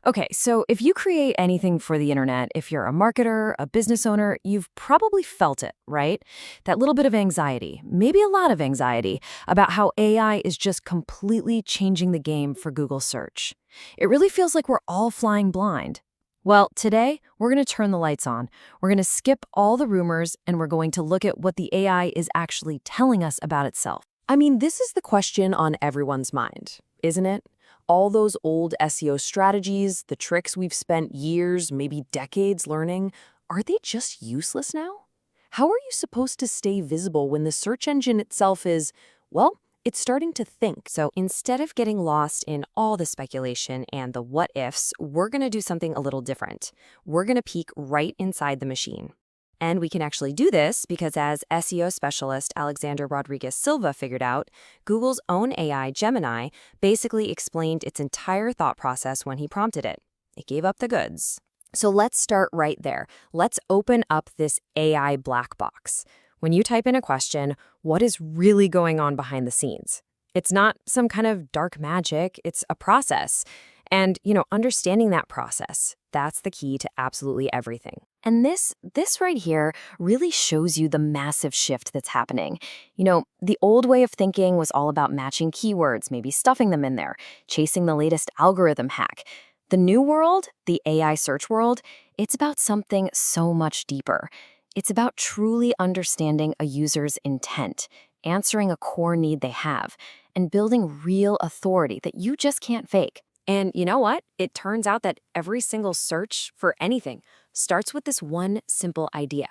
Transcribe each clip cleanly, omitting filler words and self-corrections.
Okay, so if you create anything for the internet, if you're a marketer, a business owner, you've probably felt it, right? That little bit of anxiety, maybe a lot of anxiety, about how AI is just completely changing the game for Google search. It really feels like we're all flying blind. Well, today, we're going to turn the lights on. We're going to skip all the rumors, and we're going to look at what the AI is actually telling us about itself. I mean, this is the question on everyone's mind, isn't it? All those old SEO strategies, the tricks we've spent years, maybe decades learning, are they just useless now? How are you supposed to stay visible when the search engine itself is, well, it's starting to think? So instead of getting lost in all the speculation and the what ifs, we're going to do something a little different. We're going to peek right inside the machine. And we can actually do this because, as SEO specialist Alexander Rodriguez Silva figured out, Google's own AI, Gemini, basically explained its entire thought process when he prompted it. It gave up the goods. So let's start right there. Let's open up this AI black box. When you type in a question, what is really going on behind the scenes? It's not some kind of dark magic, it's a process. And, understanding that process, that's the key to absolutely everything. And this right here really shows you the massive shift that's happening. The old way of thinking was all about matching keywords, maybe stuffing them in there, chasing the latest algorithm hack. The new world, the AI search world, it's about something so much deeper. It's about truly understanding a user's intent, answering a core need they have, and building real authority that you just can't fake. And you know what? It turns out that every single search for anything starts with this one simple idea,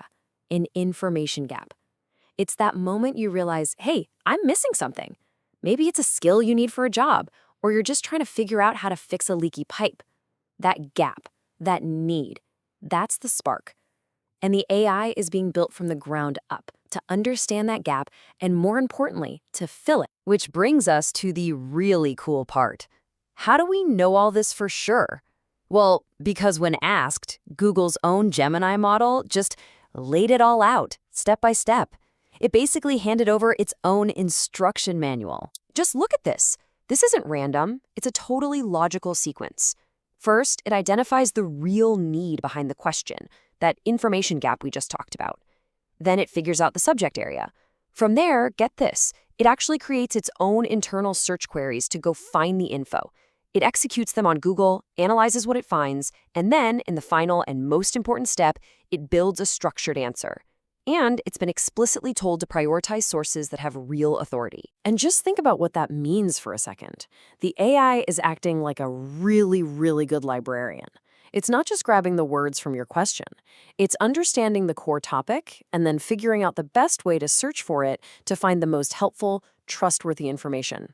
an information gap. It's that moment you realize, hey, I'm missing something. Maybe it's a skill you need for a job, or you're just trying to figure out how to fix a leaky pipe. That gap, that need, that's the spark. And the AI is being built from the ground up to understand that gap and, more importantly, to fill it. Which brings us to the really cool part. How do we know all this for sure? Well, because when asked, Google's own Gemini model just laid it all out, step by step. It basically handed over its own instruction manual. Just look at this. This isn't random. It's a totally logical sequence. First, it identifies the real need behind the question, that information gap we just talked about. Then it figures out the subject area. From there, get this, it actually creates its own internal search queries to go find the info. It executes them on Google, analyzes what it finds, and then, in the final and most important step, it builds a structured answer. And it's been explicitly told to prioritize sources that have real authority. And just think about what that means for a second. The AI is acting like a really, really good librarian. It's not just grabbing the words from your question. It's understanding the core topic and then figuring out the best way to search for it to find the most helpful, trustworthy information.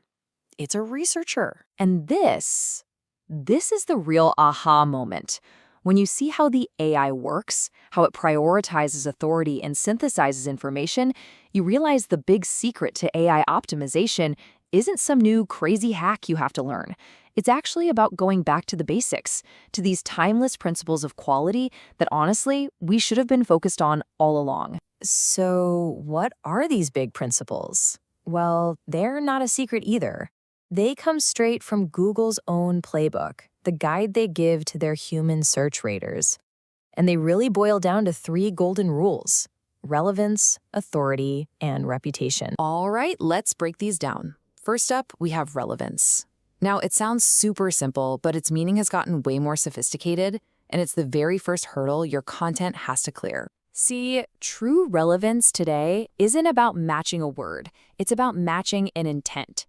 It's a researcher. And this is the real aha moment. When you see how the AI works, how it prioritizes authority and synthesizes information, you realize the big secret to AI optimization isn't some new crazy hack you have to learn. It's actually about going back to the basics, to these timeless principles of quality that honestly, we should have been focused on all along. So what are these big principles? Well, they're not a secret either. They come straight from Google's own playbook, the guide they give to their human search raters. And they really boil down to 3 golden rules: relevance, authority, and reputation. All right, let's break these down. First up, we have relevance. Now, it sounds super simple, but its meaning has gotten way more sophisticated, and it's the very first hurdle your content has to clear. See, true relevance today isn't about matching a word. It's about matching an intent.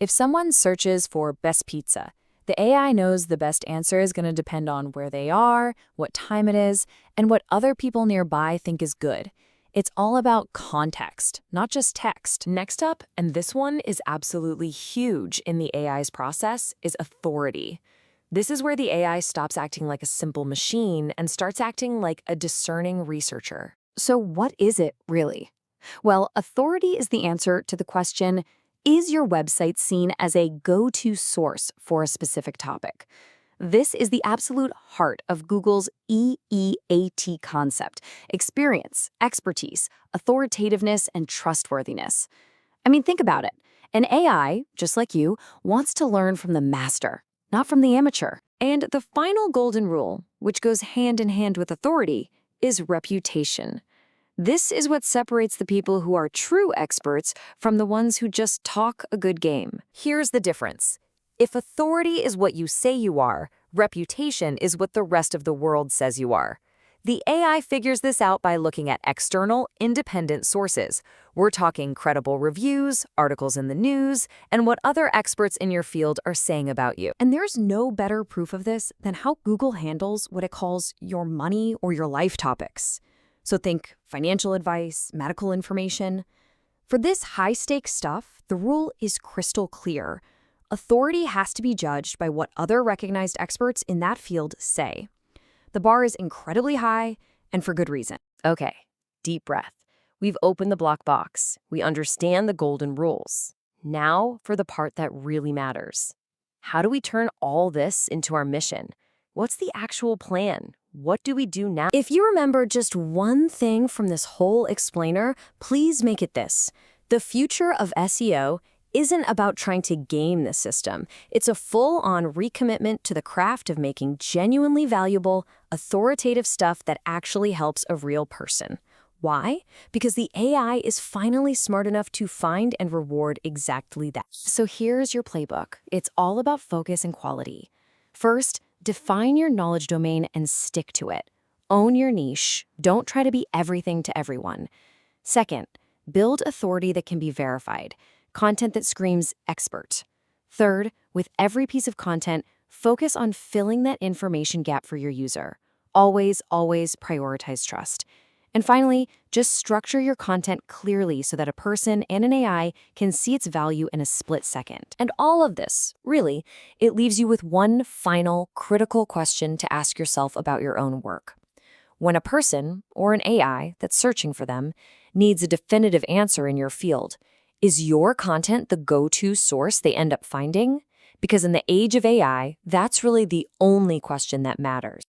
If someone searches for best pizza, the AI knows the best answer is going to depend on where they are, what time it is, and what other people nearby think is good. It's all about context, not just text. Next up, and this one is absolutely huge in the AI's process, is authority. This is where the AI stops acting like a simple machine and starts acting like a discerning researcher. So what is it, really? Well, authority is the answer to the question, is your website seen as a go-to source for a specific topic? This is the absolute heart of Google's EEAT concept: experience, expertise, authoritativeness, and trustworthiness. I mean, think about it. An AI, just like you, wants to learn from the master, not from the amateur. And the final golden rule, which goes hand in hand with authority, is reputation. This is what separates the people who are true experts from the ones who just talk a good game. Here's the difference. If authority is what you say you are, reputation is what the rest of the world says you are. The AI figures this out by looking at external, independent sources. We're talking credible reviews, articles in the news, and what other experts in your field are saying about you. And there's no better proof of this than how Google handles what it calls your money or your life topics. So think financial advice, medical information. For this high-stakes stuff, the rule is crystal clear. Authority has to be judged by what other recognized experts in that field say. The bar is incredibly high, and for good reason. Okay, deep breath. We've opened the black box. We understand the golden rules. Now for the part that really matters. How do we turn all this into our mission? What's the actual plan? What do we do now? If you remember just one thing from this whole explainer, please make it this. The future of SEO isn't about trying to game the system. It's a full-on recommitment to the craft of making genuinely valuable, authoritative stuff that actually helps a real person. Why? Because the AI is finally smart enough to find and reward exactly that. So here's your playbook. It's all about focus and quality. First, define your knowledge domain and stick to it. Own your niche. Don't try to be everything to everyone. Second, build authority that can be verified. Content that screams expert. Third, with every piece of content, focus on filling that information gap for your user. Always prioritize trust. And finally, just structure your content clearly so that a person and an AI can see its value in a split second. And all of this, really, it leaves you with one final critical question to ask yourself about your own work. When a person, or an AI that's searching for them, needs a definitive answer in your field, is your content the go-to source they end up finding? Because in the age of AI, that's really the only question that matters.